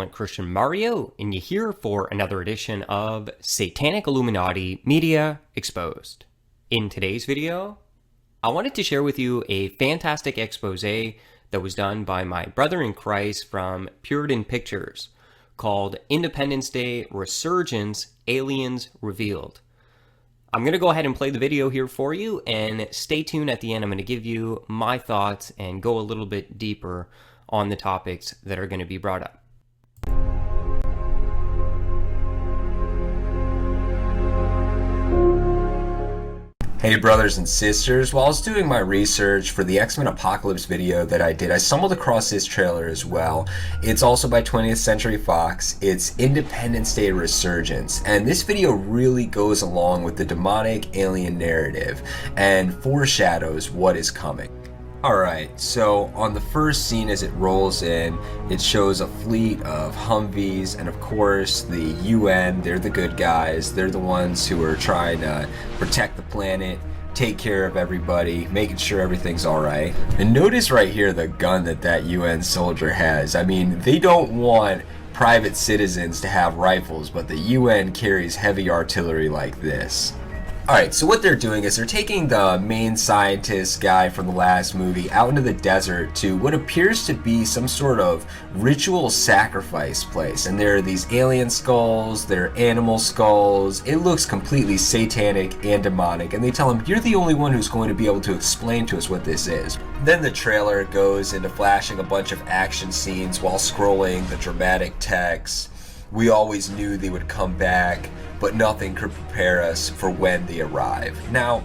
Vigilant Christian Mario, and you're here for another edition of Satanic Illuminati Media Exposed. In today's video, I wanted to share with you a fantastic expose that was done by my brother in Christ from Puritan Pictures called Independence Day Resurgence Aliens Revealed. I'm going to go ahead and play the video here for you, and stay tuned at the end. I'm going to give you my thoughts and go a little bit deeper on the topics that are going to be brought up. Hey brothers and sisters, while I was doing my research for the X-Men Apocalypse video that I did, I stumbled across this trailer as well. It's also by 20th Century Fox. It's Independence Day Resurgence, and this video really goes along with the demonic alien narrative and foreshadows what is coming. Alright, so on the first scene as it rolls in, it shows a fleet of Humvees, and of course the UN, they're the good guys. They're the ones who are trying to protect the planet, take care of everybody, making sure everything's alright. And notice right here the gun that UN soldier has. I mean, they don't want private citizens to have rifles, but the UN carries heavy artillery like this. Alright, so what they're doing is they're taking the main scientist guy from the last movie out into the desert to what appears to be some sort of ritual sacrifice place. And there are these alien skulls, there are animal skulls. It looks completely satanic and demonic, and they tell him, you're the only one who's going to be able to explain to us what this is. Then the trailer goes into flashing a bunch of action scenes while scrolling the dramatic text. We always knew they would come back, but nothing could prepare us for when they arrive. Now,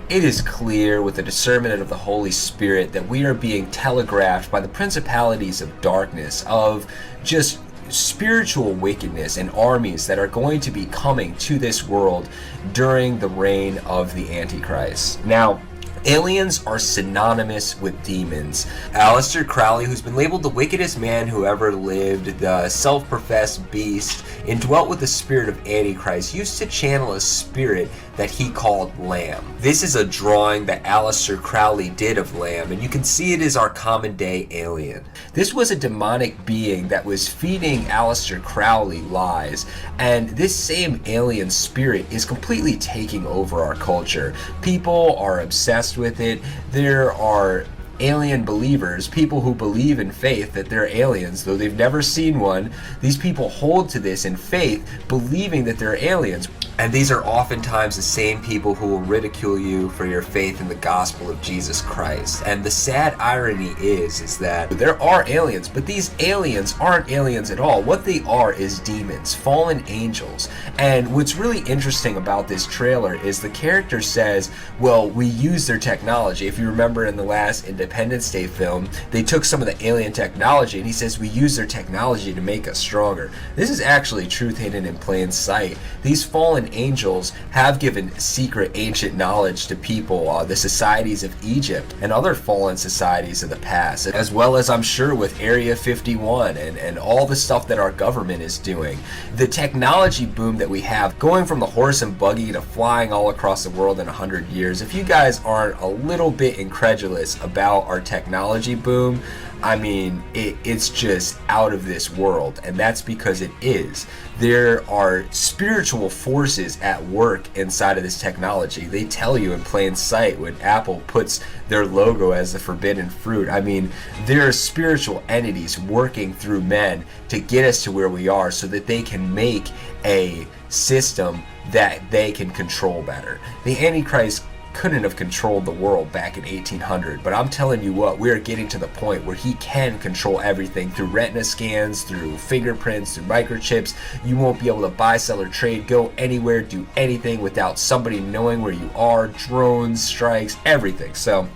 it is clear with the discernment of the Holy Spirit that we are being telegraphed by the principalities of darkness, of just spiritual wickedness and armies that are going to be coming to this world during the reign of the Antichrist. Now, aliens are synonymous with demons. Aleister Crowley, who's been labeled the wickedest man who ever lived, the self-professed beast, indwelt with the spirit of Antichrist, used to channel a spirit that he called Lamb. This is a drawing that Aleister Crowley did of Lamb, and you can see it is our common day alien. This was a demonic being that was feeding Aleister Crowley lies, and this same alien spirit is completely taking over our culture. People are obsessed with it. There are alien believers, people who believe in faith that they're aliens, though they've never seen one. These people hold to this in faith, believing that they're aliens. And these are oftentimes the same people who will ridicule you for your faith in the gospel of Jesus Christ. And the sad irony is that there are aliens, but these aliens aren't aliens at all. What they are is demons, fallen angels. And what's really interesting about this trailer is the character says, well, we use their technology. If you remember in the last Independence Day film, they took some of the alien technology, and he says we use their technology to make us stronger. This is actually truth hidden in plain sight. These fallen angels have given secret ancient knowledge to people, the societies of Egypt and other fallen societies of the past, as well as I'm sure with Area 51 and all the stuff that our government is doing. The technology boom that we have, going from the horse and buggy to flying all across the world in 100 years, if you guys aren't a little bit incredulous about our technology boom, I mean, it's just out of this world, and that's because it is. There are spiritual forces at work inside of this technology. They tell you in plain sight when Apple puts their logo as the forbidden fruit. I mean, there are spiritual entities working through men to get us to where we are so that they can make a system that they can control better. The Antichrist couldn't have controlled the world back in 1800, but I'm telling you what, we are getting to the point where he can control everything through retina scans, through fingerprints, through microchips. You won't be able to buy, sell, or trade, go anywhere, do anything without somebody knowing where you are. Drones, strikes, everything. So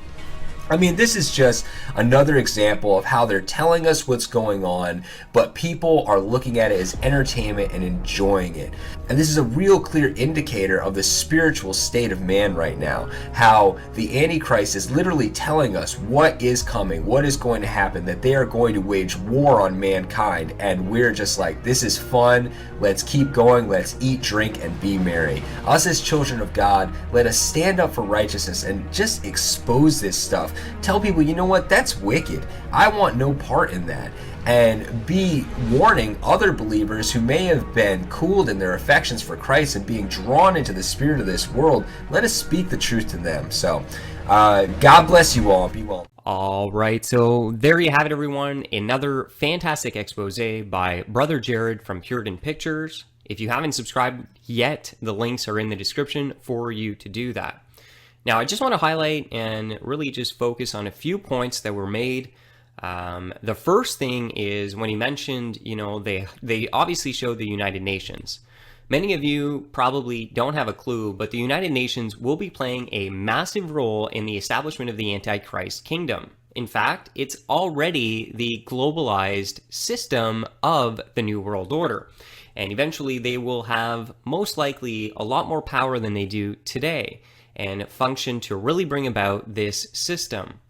I mean, this is just another example of how they're telling us what's going on, but people are looking at it as entertainment and enjoying it. And this is a real clear indicator of the spiritual state of man right now, how the Antichrist is literally telling us what is coming, what is going to happen, that they are going to wage war on mankind, and we're just like, this is fun, let's keep going, let's eat, drink, and be merry. Us as children of God, let us stand up for righteousness and just expose this stuff. Tell people, you know what, that's wicked. I want no part in that. and B, warning other believers who may have been cooled in their affections for Christ and being drawn into the spirit of this world. Let us speak the truth to them. So, God bless you all. Be well. All right, so there you have it, everyone. Another fantastic expose by Brother Jared from Puritan Pictures. If you haven't subscribed yet, the links are in the description for you to do that. Now, I just want to highlight and really just focus on a few points that were made. The first thing is when he mentioned, they obviously showed the United Nations. Many of you probably don't have a clue, but the United Nations will be playing a massive role in the establishment of the Antichrist kingdom. In fact, it's already the globalized system of the New World Order. And eventually they will have most likely a lot more power than they do today and function to really bring about this system.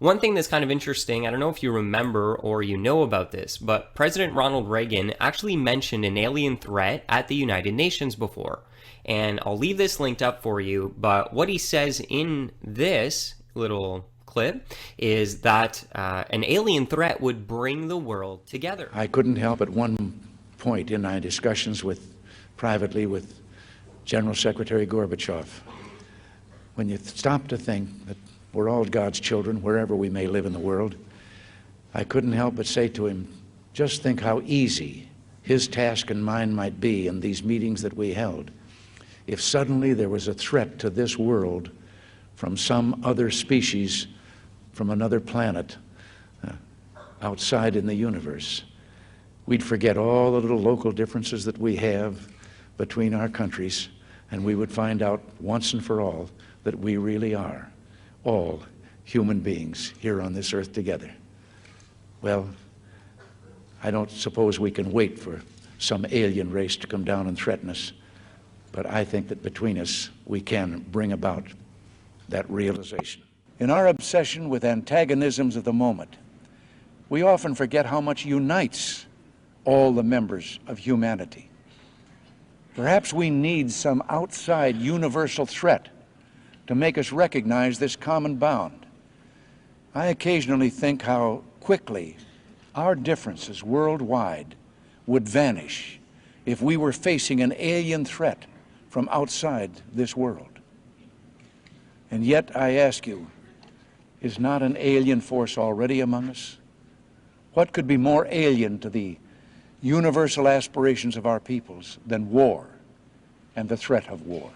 One thing that's kind of interesting, I don't know if you remember or you know about this, but President Ronald Reagan actually mentioned an alien threat at the United Nations before. And I'll leave this linked up for you, but what he says in this little clip is that an alien threat would bring the world together. I couldn't help at one point in my discussions privately with General Secretary Gorbachev, when you stop to think that we're all God's children, wherever we may live in the world, I couldn't help but say to him, just think how easy his task and mine might be in these meetings that we held if suddenly there was a threat to this world from some other species, from another planet, outside in the universe. We'd forget all the little local differences that we have between our countries, and we would find out once and for all that we really are all human beings here on this earth together. Well, I don't suppose we can wait for some alien race to come down and threaten us, but I think that between us we can bring about that realization. In our obsession with antagonisms of the moment, we often forget how much unites all the members of humanity. Perhaps we need some outside universal threat to make us recognize this common bound. I occasionally think how quickly our differences worldwide would vanish if we were facing an alien threat from outside this world. And yet, I ask you, is not an alien force already among us? What could be more alien to the universal aspirations of our peoples than war and the threat of war?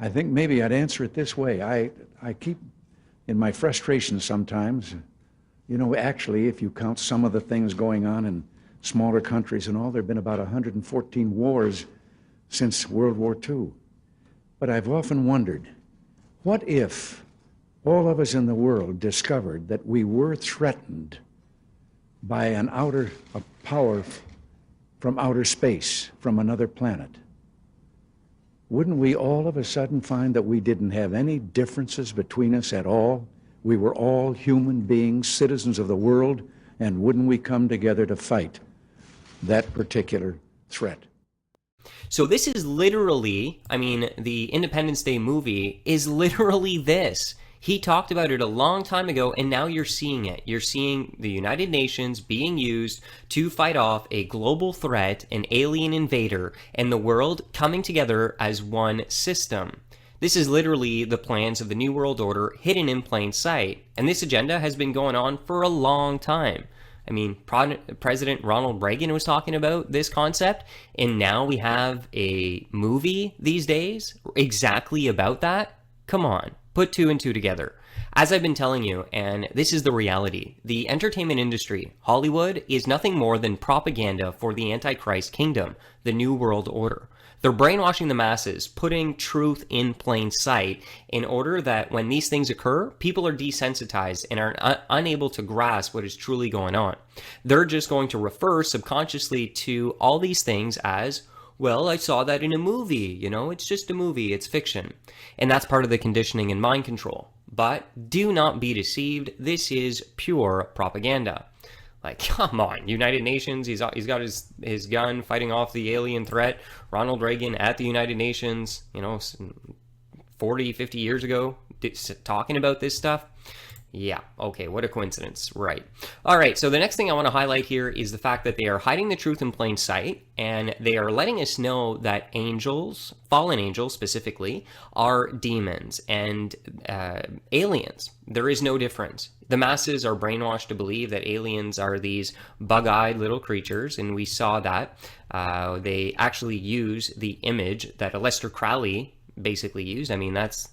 I think maybe I'd answer it this way. I keep, in my frustration sometimes, actually, if you count some of the things going on in smaller countries and all, there have been about 114 wars since World War II. But I've often wondered, what if all of us in the world discovered that we were threatened by a power from outer space, from another planet? Wouldn't we all of a sudden find that we didn't have any differences between us at all? We were all human beings, citizens of the world, and wouldn't we come together to fight that particular threat? So this is literally, the Independence Day movie is literally this. He talked about it a long time ago, and now you're seeing it. You're seeing the United Nations being used to fight off a global threat, an alien invader, and the world coming together as one system. This is literally the plans of the New World Order hidden in plain sight, and this agenda has been going on for a long time. President Ronald Reagan was talking about this concept, and now we have a movie these days exactly about that. Come on. Put two and two together. As I've been telling you, and this is the reality, the entertainment industry, Hollywood, is nothing more than propaganda for the Antichrist kingdom, the New World Order. They're brainwashing the masses, putting truth in plain sight in order that when these things occur, people are desensitized and are unable to grasp what is truly going on. They're just going to refer subconsciously to all these things as, well, I saw that in a movie, it's just a movie, it's fiction. And that's part of the conditioning and mind control. But do not be deceived, this is pure propaganda. Like, come on, United Nations, he's got his gun fighting off the alien threat. Ronald Reagan at the United Nations, 40, 50 years ago, talking about this stuff. Yeah, okay, what a coincidence, right. All right, so the next thing I want to highlight here is the fact that they are hiding the truth in plain sight, and they are letting us know that angels, fallen angels specifically, are demons and aliens. There is no difference. The masses are brainwashed to believe that aliens are these bug-eyed little creatures, and we saw that. They actually use the image that Aleister Crowley basically used. I mean, that's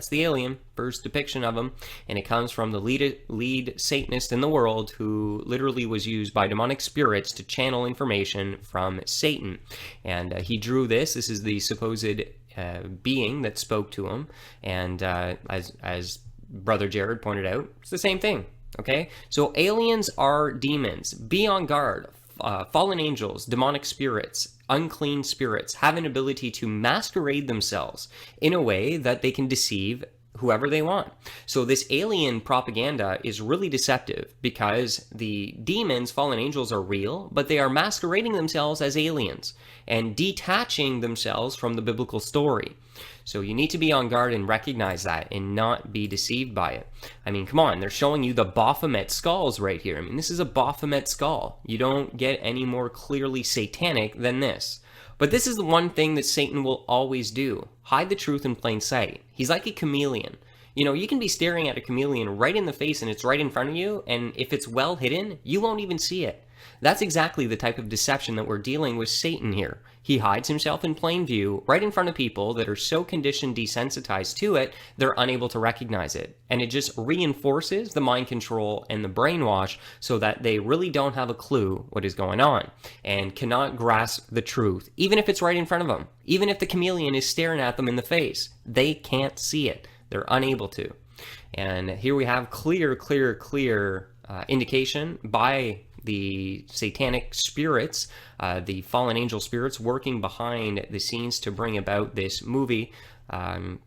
the alien, first depiction of him, and it comes from the lead Satanist in the world who literally was used by demonic spirits to channel information from Satan. And he drew this. This is the supposed being that spoke to him, and as Brother Jared pointed out, it's the same thing, okay? So aliens are demons. Be on guard. Fallen angels, demonic spirits, unclean spirits have an ability to masquerade themselves in a way that they can deceive whoever they want. So this alien propaganda is really deceptive because the demons, fallen angels, are real, but they are masquerading themselves as aliens and detaching themselves from the biblical story. So you need to be on guard and recognize that and not be deceived by it. I mean, come on, they're showing you the Baphomet skulls right here. I mean, this is a Baphomet skull. You don't get any more clearly satanic than this. But this is the one thing that Satan will always do. Hide the truth in plain sight. He's like a chameleon. You know, you can be staring at a chameleon right in the face and it's right in front of you, and if it's well hidden, you won't even see it. That's exactly the type of deception that we're dealing with Satan here. He hides himself in plain view, right in front of people that are so conditioned, desensitized to it, they're unable to recognize it. And it just reinforces the mind control and the brainwash so that they really don't have a clue what is going on and cannot grasp the truth, even if it's right in front of them. Even if the chameleon is staring at them in the face, they can't see it. They're unable to. And here we have clear indication by the satanic spirits, the fallen angel spirits working behind the scenes to bring about this movie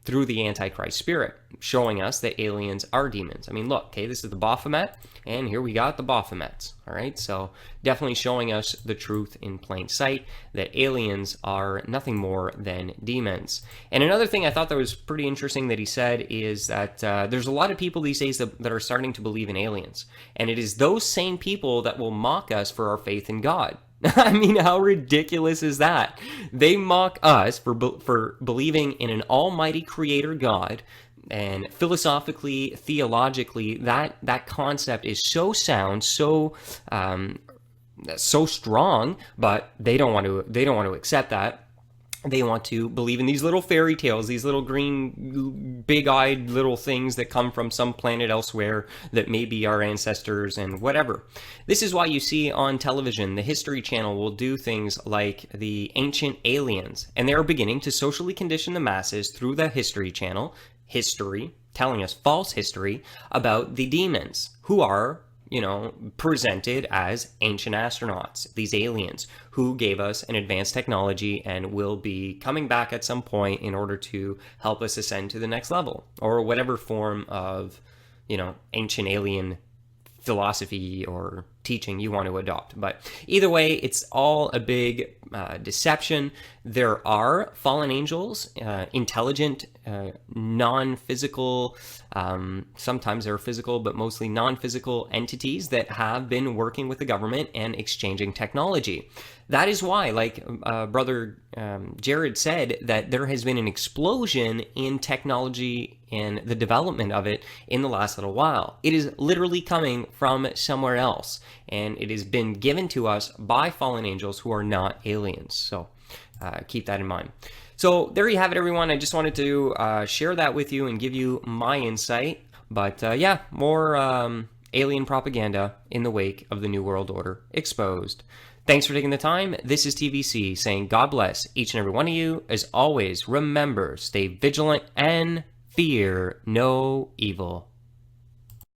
through the Antichrist spirit, showing us that aliens are demons. I mean, look, okay, this is the Baphomet, and here we got the Baphomets, all right? So definitely showing us the truth in plain sight, that aliens are nothing more than demons. And another thing I thought that was pretty interesting that he said is that there's a lot of people these days that are starting to believe in aliens, and it is those same people that will mock us for our faith in God. I mean, how ridiculous is that? They mock us for believing in an almighty creator God, and philosophically, theologically, that concept is so sound, so strong, but they don't want to accept that. They want to believe in these little fairy tales, these little green, big-eyed little things that come from some planet elsewhere that may be our ancestors and whatever. This is why you see on television, the History Channel will do things like the Ancient Aliens, and they are beginning to socially condition the masses through the History Channel, telling us false history about the demons, who are presented as ancient astronauts, these aliens who gave us an advanced technology and will be coming back at some point in order to help us ascend to the next level, or whatever form of, ancient alien philosophy or teaching you want to adopt. But either way, it's all a big deception. There are fallen angels, intelligent, non-physical, sometimes they're physical, but mostly non-physical entities that have been working with the government and exchanging technology. That is why, like Brother Jared said, that there has been an explosion in technology and the development of it in the last little while. It is literally coming from somewhere else, and it has been given to us by fallen angels who are not aliens. So keep that in mind. So there you have it, everyone. I just wanted to share that with you and give you my insight. But yeah, more alien propaganda in the wake of the New World Order exposed. Thanks for taking the time. This is TVC saying God bless each and every one of you. As always, remember, stay vigilant and fear no evil.